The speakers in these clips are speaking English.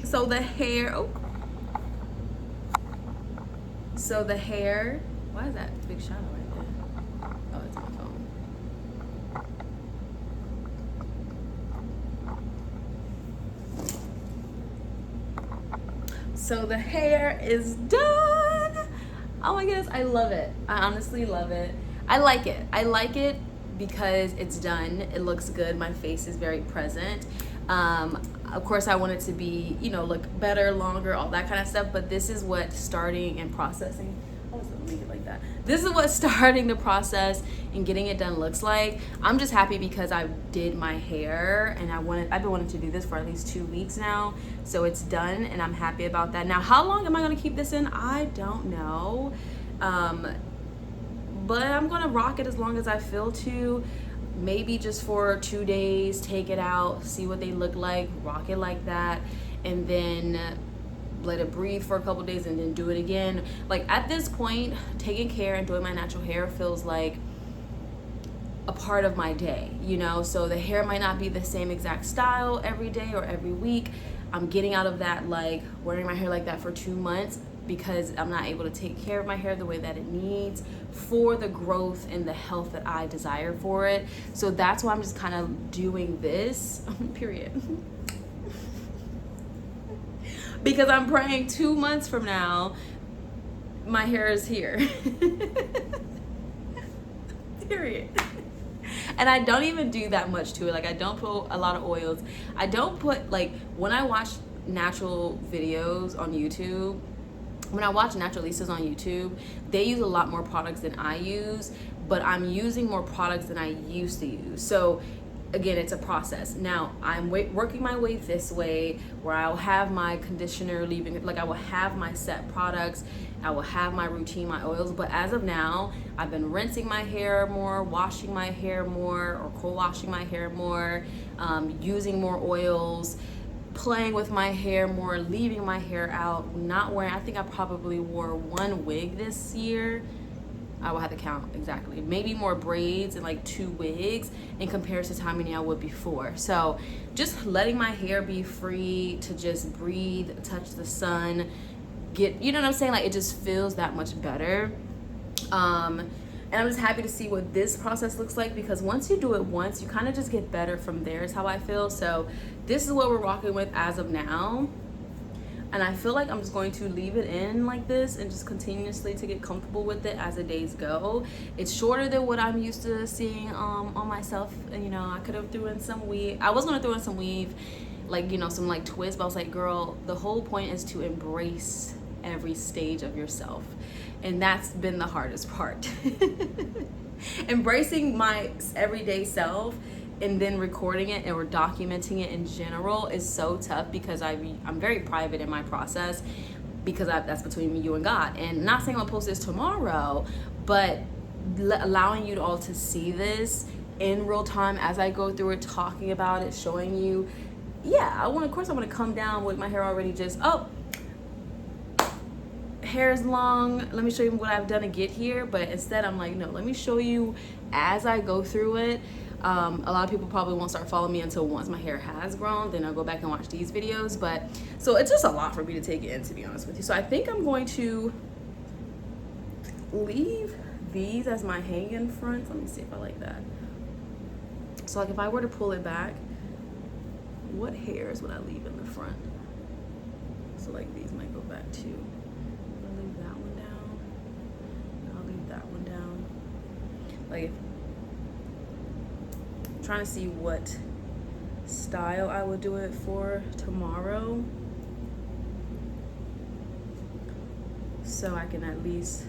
So the hair, oh. So the hair, why is that big shadow right there? Oh, it's my phone. So the hair is done. Oh my goodness, I love it. I honestly love it. I like it. I like it because it's done. It looks good. My face is very present. Of course, I want it to be, you know, look better, longer, all that kind of stuff. But this is what starting and processing. I was gonna leave it like that. This is what starting the process and getting it done looks like. I'm just happy because I did my hair and I've been wanting to do this for at least 2 weeks now. So it's done and I'm happy about that. Now, how long am I gonna keep this in? I don't know. But I'm gonna rock it as long as I feel to. Maybe just for 2 days, take it out, see what they look like, rock it like that, and then let it breathe for a couple days and then do it again. Like at this point, taking care and doing my natural hair feels like a part of my day, you know? So the hair might not be the same exact style every day or every week. I'm getting out of that, like wearing my hair like that for 2 months, because I'm not able to take care of my hair the way that it needs for the growth and the health that I desire for it. So that's why I'm just kind of doing this, period. Because I'm praying 2 months from now, my hair is here. Period. And I don't even do that much to it. Like I don't put a lot of oils. I don't put, like when I watch natural videos on YouTube, when I watch naturalistas on YouTube, they use a lot more products than I use, but I'm using more products than I used to use. So again, it's a process. Now I'm working my way this way, where I'll have my conditioner leaving, like I will have my set products, I will have my routine, my oils. But as of now, I've been rinsing my hair more, washing my hair more, or co-washing my hair more, using more oils, playing with my hair more, leaving my hair out, not wearing, I think I probably wore 1 wig this year. I will have to count exactly. Maybe more braids and like 2 wigs in comparison to how many I would before. So just letting my hair be free to just breathe, touch the sun, get, you know what I'm saying? Like it just feels that much better. And I'm just happy to see what this process looks like, because once you do it once, you kind of just get better from there, is how I feel. So this is what we're rocking with as of now. And I feel like I'm just going to leave it in like this and just continuously to get comfortable with it as the days go. It's shorter than what I'm used to seeing on myself. And you know, I could have threw in some weave. I was gonna throw in some weave, like, you know, some like twist, but I was like, girl, the whole point is to embrace every stage of yourself. And that's been the hardest part. Embracing my everyday self and then recording it or documenting it in general is so tough, because I'm very private in my process, because that's between me, you, and God. And not saying I'm gonna post this tomorrow, but allowing you all to see this in real time as I go through it, talking about it, showing you. Yeah, of course I want to come down with my hair already just, oh, hair is long, let me show you what I've done to get here. But instead I'm like, no, let me show you as I go through it. A lot of people probably won't start following me until once my hair has grown, then I'll go back and watch these videos. But so it's just a lot for me to take in, to be honest with you. So I think I'm going to leave these as my hang-in fronts. Let me see if I like that. So like if I were to pull it back, what hairs would I leave in the front? So like these might go back too. I'll leave that one down. I'll leave that one down. Like, I'm trying to see what style I would do it for tomorrow, so I can at least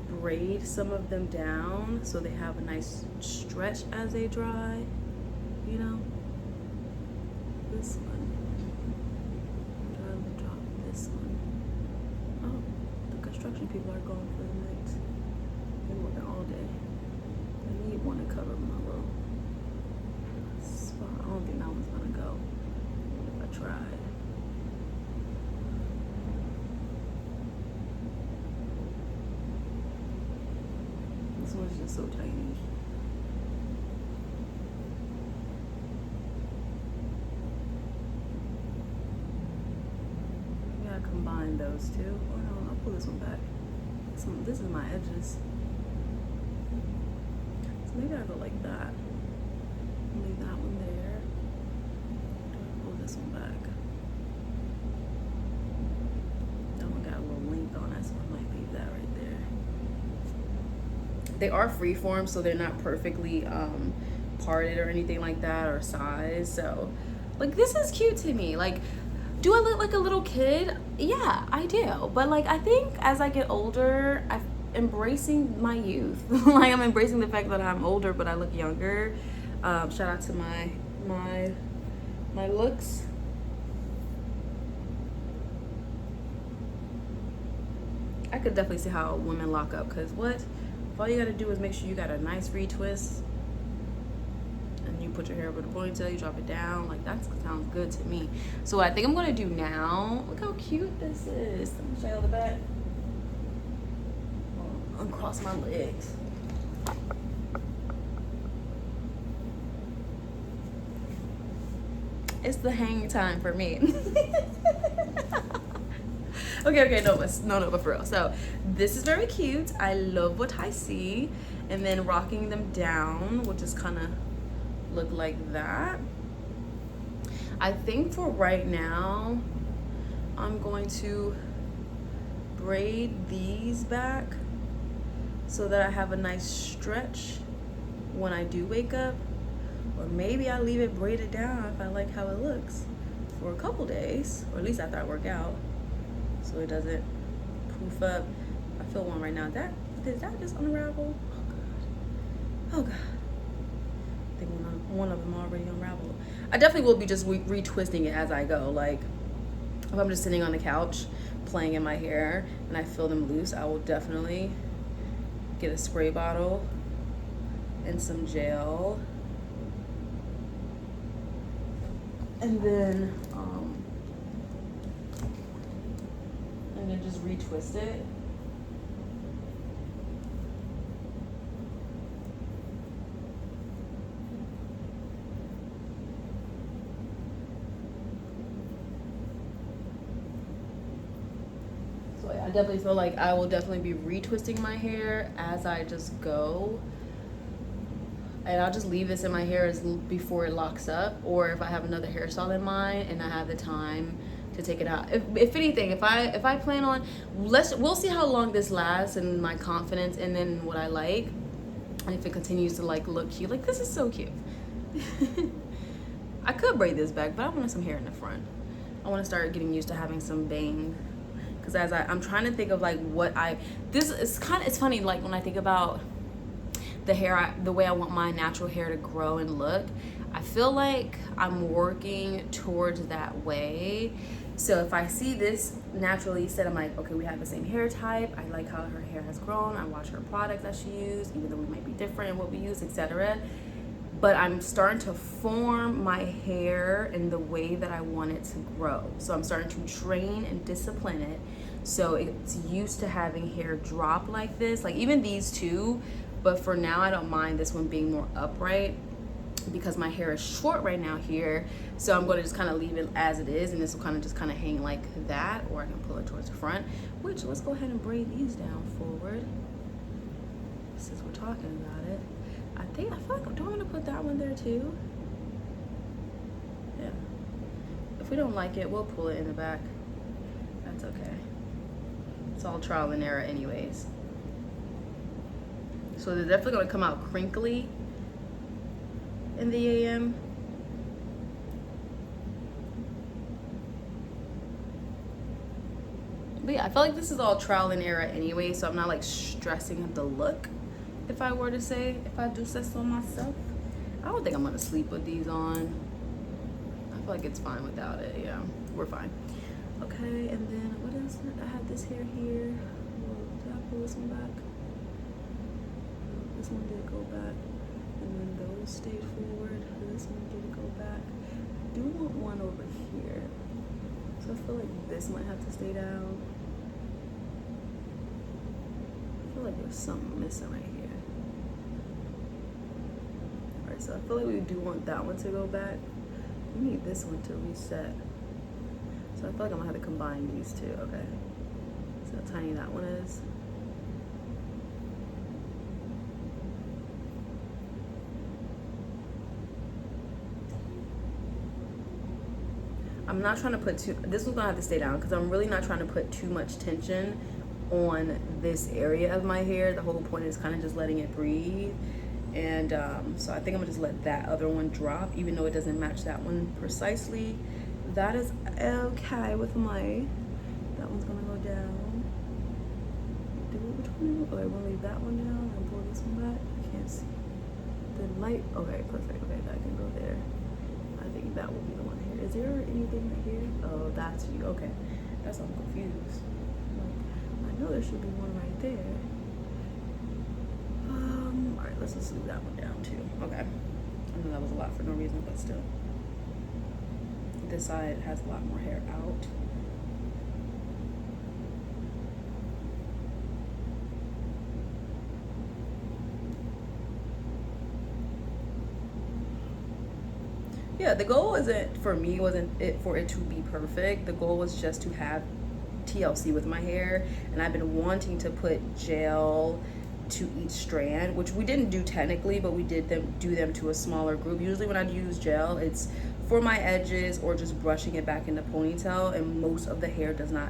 braid some of them down so they have a nice stretch as they dry, you know. This one, drop this one. Oh, the construction people are going for the night. They're working all day. I need one to cover my little spot. I don't think that one's gonna go if I try. This one's just so tiny. those two. Oh no, I'll pull this one back. This is my edges. So maybe I'll go like that. Leave that one there. Pull this one back. That one got a little length on it, so I might leave that right there. They are freeform, so they're not perfectly parted or anything like that, or size. So like, this is cute to me. Like, do I look like a little kid? Yeah, I do. But like, I think as I get older, I'm embracing my youth. Like, I'm embracing the fact that I'm older, but I look younger. Shout out to my looks. I could definitely see how women lock up, because what? If all you gotta do is make sure you got a nice retwist, and you put your hair over the ponytail, you drop it down, like, that sounds good to me. So what I think I'm gonna do now, look how cute this is. Let me show you the back. Uncross my legs. It's the hang time for me. Okay, no, but for real. So this is very cute. I love what I see. And then rocking them down will just kind of look like that. I think for right now, I'm going to braid these back so that I have a nice stretch when I do wake up. Or maybe I leave it braided down if I like how it looks for a couple days, or at least after I work out, so it doesn't poof up. I feel one right now. Did that just unravel? Oh god. I think one of them already unraveled. I definitely will be just retwisting it as I go. Like, if I'm just sitting on the couch playing in my hair and I feel them loose, I will definitely get a spray bottle and some gel. And then just retwist it. So yeah, I definitely feel like I will definitely be retwisting my hair as I just go. And I'll just leave this in my hair before it locks up, or if I have another hairstyle in mind and I have the time to take it out. If anything, if I plan on, we'll see how long this lasts and my confidence, and then what I like, and if it continues to like look cute. Like, this is so cute. I could braid this back, but I want some hair in the front. I want to start getting used to having some bang, because as I'm trying to think of like it's funny, like when I think about the hair, the way I want my natural hair to grow and look, I feel like I'm working towards that way. So if I see this naturally set, I'm like, okay, we have the same hair type. I like how her hair has grown. I watch her products that she used, even though we might be different in what we use, etc. But I'm starting to form my hair in the way that I want it to grow. So I'm starting to train and discipline it so it's used to having hair drop like this. Like, even these two. But for now, I don't mind this one being more upright because my hair is short right now here. So I'm going to just kind of leave it as it is, and this will kind of just hang like that, or I can pull it towards the front, which, let's go ahead and braid these down forward since we're talking about it. I feel like, do I want to put that one there too? Yeah. If we don't like it, we'll pull it in the back. That's okay. It's all trial and error anyways. So they're definitely gonna come out crinkly in the AM. But yeah, I feel like this is all trial and error anyway, so I'm not like stressing at the look. If I were to say, if I do say so myself, I don't think I'm gonna sleep with these on. I feel like it's fine without it. Yeah, we're fine. Okay, and then what is it? I have this hair here. Did I pull this one back? This one did go back, and then those stayed forward. This one did go back. I do want one over here, so I feel like this might have to stay down. I feel like there's something missing right here. All right, so I feel like we do want that one to go back. We need this one to reset. So I I feel like I'm gonna have to combine these two. Okay. See how tiny that one is? I'm not trying to put this one's gonna have to stay down because I'm really not trying to put too much tension on this area of my hair. The whole point is kind of just letting it breathe. And so I think I'm gonna just let that other one drop, even though it doesn't match that one precisely. That is okay with my, that one's gonna go down. Which one? Okay, we'll leave that one down and pull this one back. I can't see. The light, okay, perfect. Okay, that can go there. I think that will be the one here. Is there anything right here? Oh, that's you. Okay, that's why I'm confused. I know there should be one right there. All right, let's just leave that one down too. Okay, I know that was a lot for no reason, but still. This side has a lot more hair out. Yeah, the goal wasn't for me, wasn't it for it to be perfect. The goal was just to have TLC with my hair, and I've been wanting to put gel to each strand, which we didn't do technically, but we did do them to a smaller group. Usually when I use gel, it's for my edges or just brushing it back in the ponytail, and most of the hair does not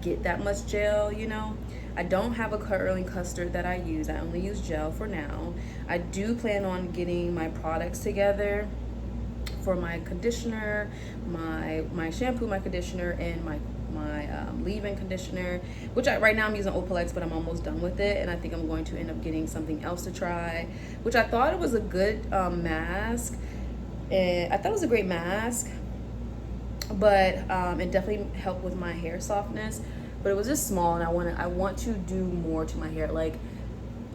get that much gel, you know. I don't have a curling custard that I use. I only use gel for now. I do plan on getting my products together for my conditioner, my shampoo, my conditioner, and my leave-in conditioner, which right now I'm using Opalex, but I'm almost done with it, and I think I'm going to end up getting something else to try, which I thought it was a good mask, and I thought it was a great mask, but it definitely helped with my hair softness, but it was just small, and I want to do more to my hair. Like,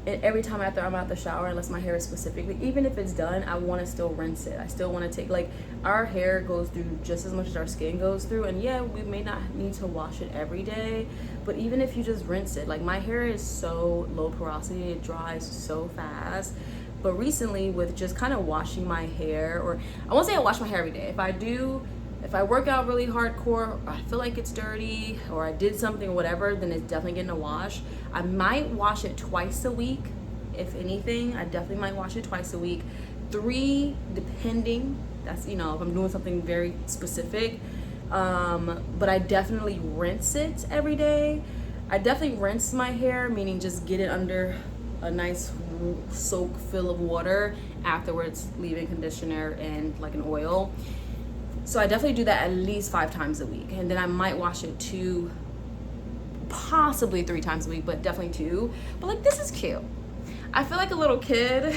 every time after I'm out the shower, unless my hair is specifically, even if it's done, I want to still rinse it. I still want to take, like, our hair goes through just as much as our skin goes through, and yeah, we may not need to wash it every day, but even if you just rinse it, like, my hair is so low porosity, it dries so fast. But recently, with just kind of washing my hair, or I won't say I wash my hair every day. If I work out really hardcore, or I feel like it's dirty, or I did something or whatever, then it's definitely getting a wash. I might wash it twice a week, if anything. I definitely might wash it twice a week. 3, depending. That's, you know, if I'm doing something very specific. But I definitely rinse it every day. I definitely rinse my hair, meaning just get it under a nice soak fill of water. Afterwards, leave-in conditioner and like an oil. So I definitely do that at least 5 times a week, and then I might wash it 2, possibly 3 times a week, but definitely 2. But like, this is cute. I feel like a little kid.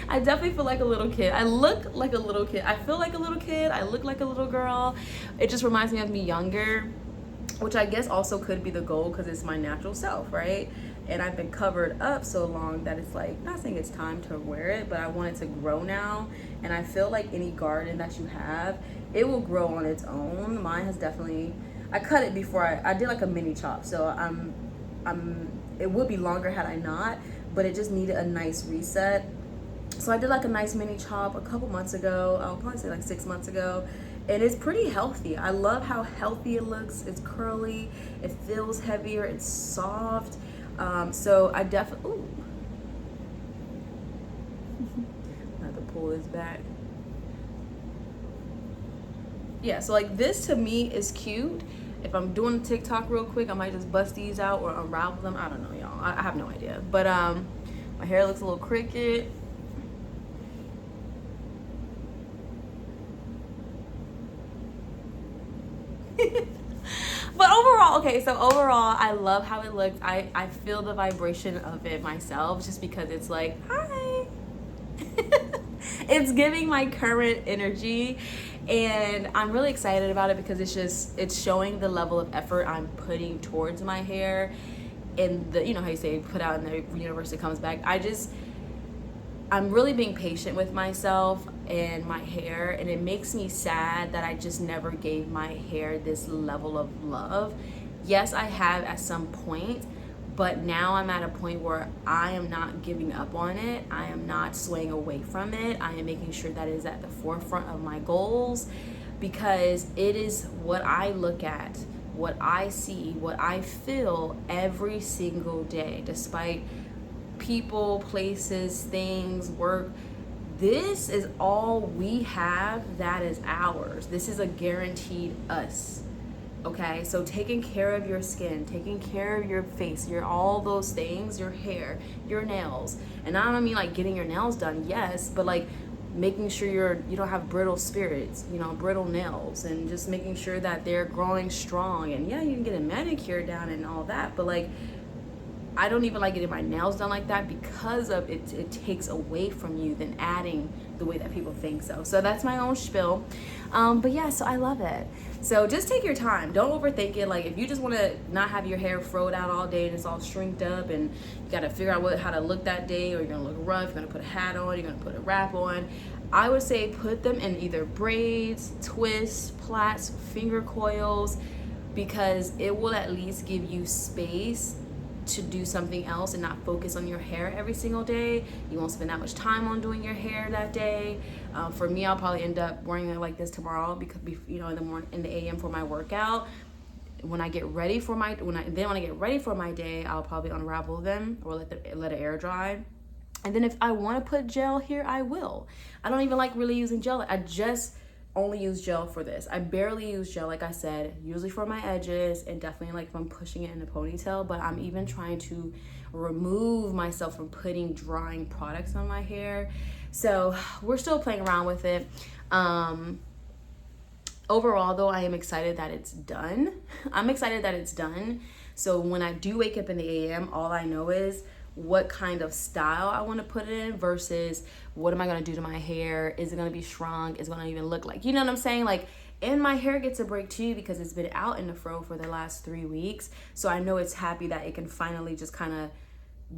I definitely feel like a little kid. I look like a little kid. I feel like a little kid. I look like a little girl. It just reminds me of me younger, which I guess also could be the goal because it's my natural self, right? And I've been covered up so long that it's like, not saying it's time to wear it, but I want it to grow now. And I feel like any garden that you have, it will grow on its own. Mine has definitely, I cut it before I did like a mini chop. So it would be longer had I not, but it just needed a nice reset. So I did like a nice mini chop a couple months ago. I'll probably say like 6 months ago. And it's pretty healthy. I love how healthy it looks. It's curly, it feels heavier, it's soft. So I definitely, ooh. I have to pull this back. Yeah, so like this to me is cute. If I'm doing TikTok real quick, I might just bust these out or unravel them. I don't know, y'all. I have no idea. But my hair looks a little crooked. But overall, okay, so overall, I love how it looks. I feel the vibration of it myself just because it's like, hi. It's giving my current energy, and I'm really excited about it because it's showing the level of effort I'm putting towards my hair, and the, you know how you say put out in the universe, it comes back. I'm really being patient with myself and my hair, and it makes me sad that I just never gave my hair this level of love. Yes, I have at some point, but now I'm at a point where I am not giving up on it. I am not swaying away from it. I am making sure that it is at the forefront of my goals. because it is what I look at, what I see, what I feel every single day, despite people, places, things, work. This is all we have that is ours. This is a guaranteed us. Okay, so taking care of your skin, taking care of your face, your all those things, your hair, your nails. And I don't mean like getting your nails done, yes, but like making sure you don't have brittle spirits, brittle nails, and just making sure that they're growing strong. And yeah, you can get a manicure down and all that, but like I don't even like getting my nails done like that because of it takes away from you than adding the way that people think so that's my own spiel. But yeah, so I love it. So just take your time, don't overthink it. Like if you just want to not have your hair froed out all day and it's all shrinked up and you got to figure out how to look that day, or you're gonna look rough, you're gonna put a hat on, you're gonna put a wrap on, I would say put them in either braids, twists, plaits, finger coils, because it will at least give you space to do something else and not focus on your hair every single day. You won't spend that much time on doing your hair that day. For me, I'll probably end up wearing it like this tomorrow because in the morning, in the AM for my workout. When I get ready for my day, I'll probably unravel them or let it air dry. And then if I want to put gel here, I will. I don't even like really using gel. I just only use gel for this. I barely use gel, like I said, usually for my edges and definitely like if I'm pushing it in a ponytail, but I'm even trying to remove myself from putting drying products on my hair. So we're still playing around with it. Overall though, I am excited that it's done. I'm excited that it's done. So when I do wake up in the AM, all I know is what kind of style I want to put it in versus what am I going to do to my hair? Is it going to be shrunk? Is it going to even look like, you know what I'm saying? Like, and my hair gets a break too because it's been out in the fro for the last 3 weeks. So I know it's happy that it can finally just kind of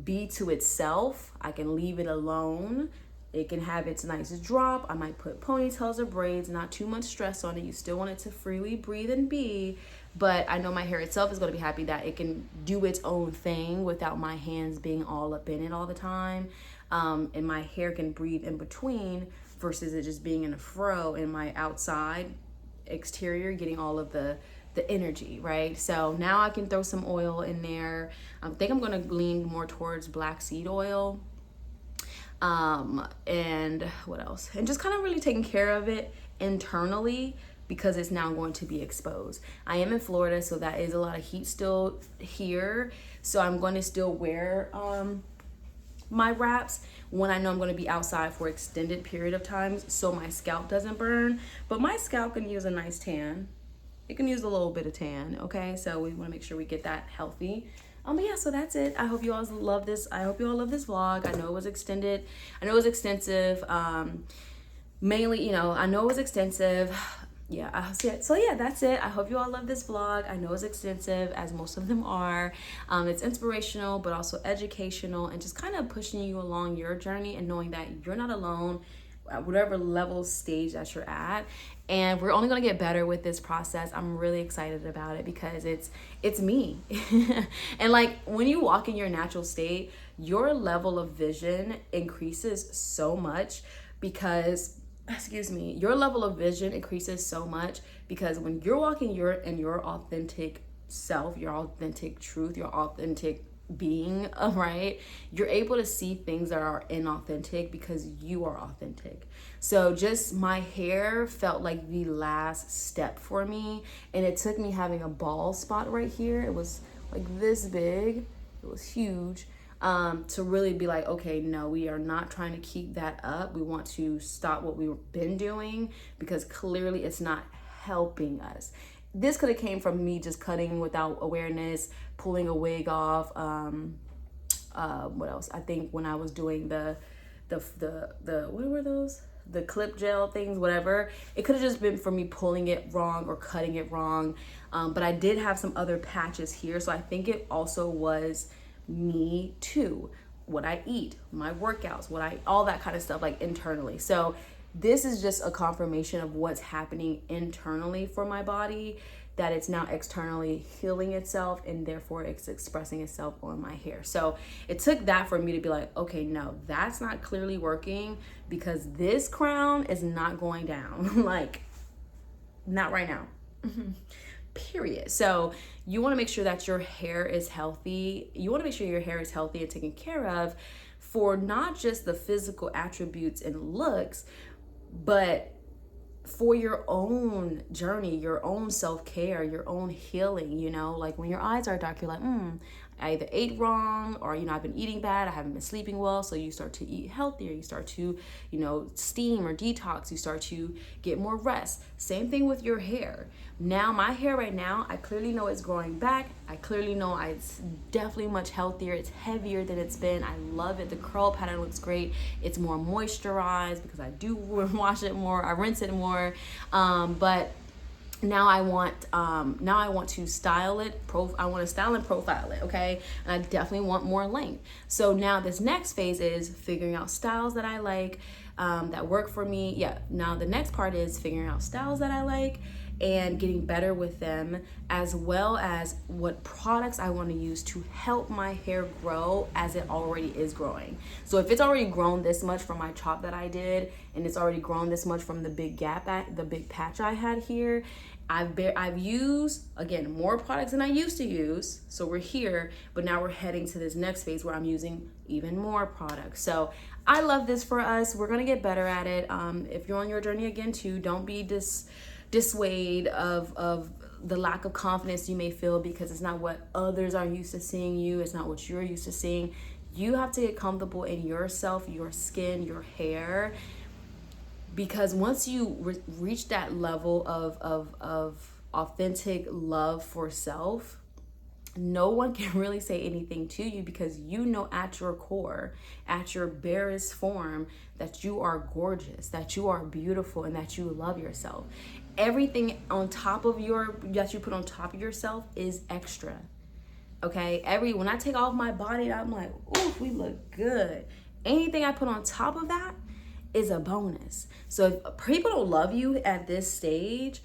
be to itself. I can leave it alone. It can have its nice drop. I might put ponytails or braids, not too much stress on it. You still want it to freely breathe and be, but I know my hair itself is going to be happy that it can do its own thing without my hands being all up in it all the time. And my hair can breathe in between versus it just being in a fro and my outside exterior getting all of the energy, right? So now I can throw some oil in there. I think I'm going to lean more towards black seed oil. And what else? And just kind of really taking care of it internally because it's now going to be exposed. I am in Florida, so that is a lot of heat still here. So I'm going to still wear my wraps when I know I'm going to be outside for extended period of times so my scalp doesn't burn. But my scalp can use a nice tan. It can use a little bit of tan, okay? So we want to make sure we get that healthy. But yeah, so that's it. I hope you all love this. I hope you all love this vlog. I know it was extended. I know it was extensive. Mainly, I know it was extensive. Yeah, so yeah, that's it. I hope you all love this vlog. I know it's extensive, as most of them are. It's inspirational, but also educational, and just kind of pushing you along your journey and knowing that you're not alone at whatever level stage that you're at. And we're only going to get better with this process. I'm really excited about it because it's me. And like when you walk in your natural state, your level of vision increases so much because your level of vision increases so much because when you're walking in your authentic self, your authentic truth, your authentic being, right, you're able to see things that are inauthentic because you are authentic. So just my hair felt like the last step for me, and it took me having a bald spot right here. It was like this big, it was huge, to really be like, okay, no, we are not trying to keep that up. We want to stop what we've been doing because clearly it's not helping us. This could have came from me just cutting without awareness, pulling a wig off. What else? I think when I was doing the what were those? The clip gel things, whatever. It could have just been from me pulling it wrong or cutting it wrong. But I did have some other patches here, so I think it also was me too. What I eat, my workouts, all that kind of stuff, like internally. So this is just a confirmation of what's happening internally for my body, that it's now externally healing itself and therefore it's expressing itself on my hair. So it took that for me to be like, okay, no, that's not clearly working because this crown is not going down. Like, Not right now. Period. So you want to make sure that your hair is healthy. You want to make sure your hair is healthy and taken care of for not just the physical attributes and looks, but for your own journey, your own self-care, your own healing. Like when your eyes are dark, you're like, I either ate wrong, or I've been eating bad, I haven't been sleeping well. So you start to eat healthier, you start to steam or detox, you start to get more rest. Same thing with your hair. Now my hair right now, I clearly know it's growing back. I clearly know it's definitely much healthier. It's heavier than it's been. I love it. The curl pattern looks great. It's more moisturized because I do wash it more, I rinse it more. But now I want to style it. I want to style and profile it, okay? And I definitely want more length. So now this next phase is figuring out styles that I like, that work for me. Yeah. Now the next part is figuring out styles that I like and getting better with them, as well as what products I want to use to help my hair grow as it already is growing. So if it's already grown this much from my chop that I did, and it's already grown this much from the big gap, the big patch I had here, I've used, again, more products than I used to use. So we're here, but now we're heading to this next phase where I'm using even more products. So I love this for us. We're gonna get better at it. If you're on your journey again too, don't be dissuade of the lack of confidence you may feel because it's not what others are used to seeing you. It's not what you're used to seeing. You have to get comfortable in yourself, your skin, your hair, because once you reach that level of authentic love for self, no one can really say anything to you, because at your core, at your barest form, that you are gorgeous, that you are beautiful, and that you love yourself. Everything on top of that you put on top of yourself is extra. Okay? When I take off my body, I'm like, ooh, we look good. Anything I put on top of that is a bonus. So if people don't love you at this stage,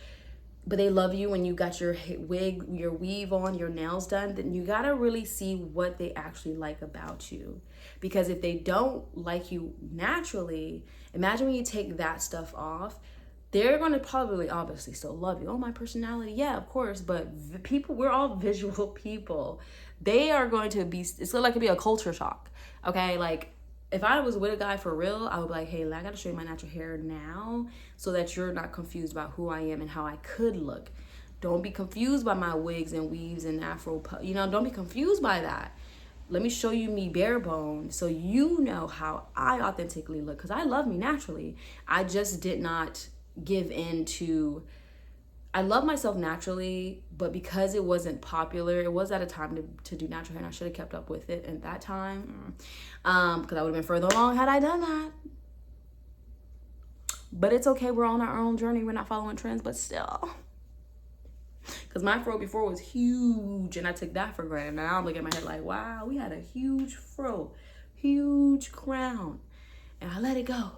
but they love you when you got your wig, your weave on, your nails done, then you gotta really see what they actually like about you. Because if they don't like you naturally, imagine when you take that stuff off, they're gonna probably obviously still love you. Oh, my personality, yeah, of course, but we're all visual people. They are going to be, it's like it could be a culture shock, okay? Like, if I was with a guy for real, I would be like, hey, I gotta show you my natural hair now so that you're not confused about who I am and how I could look. Don't be confused by my wigs and weaves and afro, don't be confused by that. Let me show you me bare bone so you know how I authentically look, because I love me naturally. I just did not give in to, I love myself naturally, but because it wasn't popular, it was at a time to do natural hair, and I should have kept up with it at that time, because I would have been further along had I done that. But it's okay, we're on our own journey, we're not following trends, but still. Because my fro before was huge, and I took that for granted. Now I'm looking at my head like, wow, we had a huge fro, huge crown, and I let it go.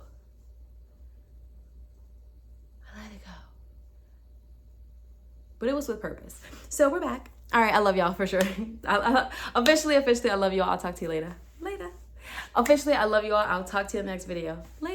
But it was with purpose. So we're back. All right, I love y'all for sure. Officially, I love you all. I'll talk to you later. Officially, I love you all. I'll talk to you in the next video. Later.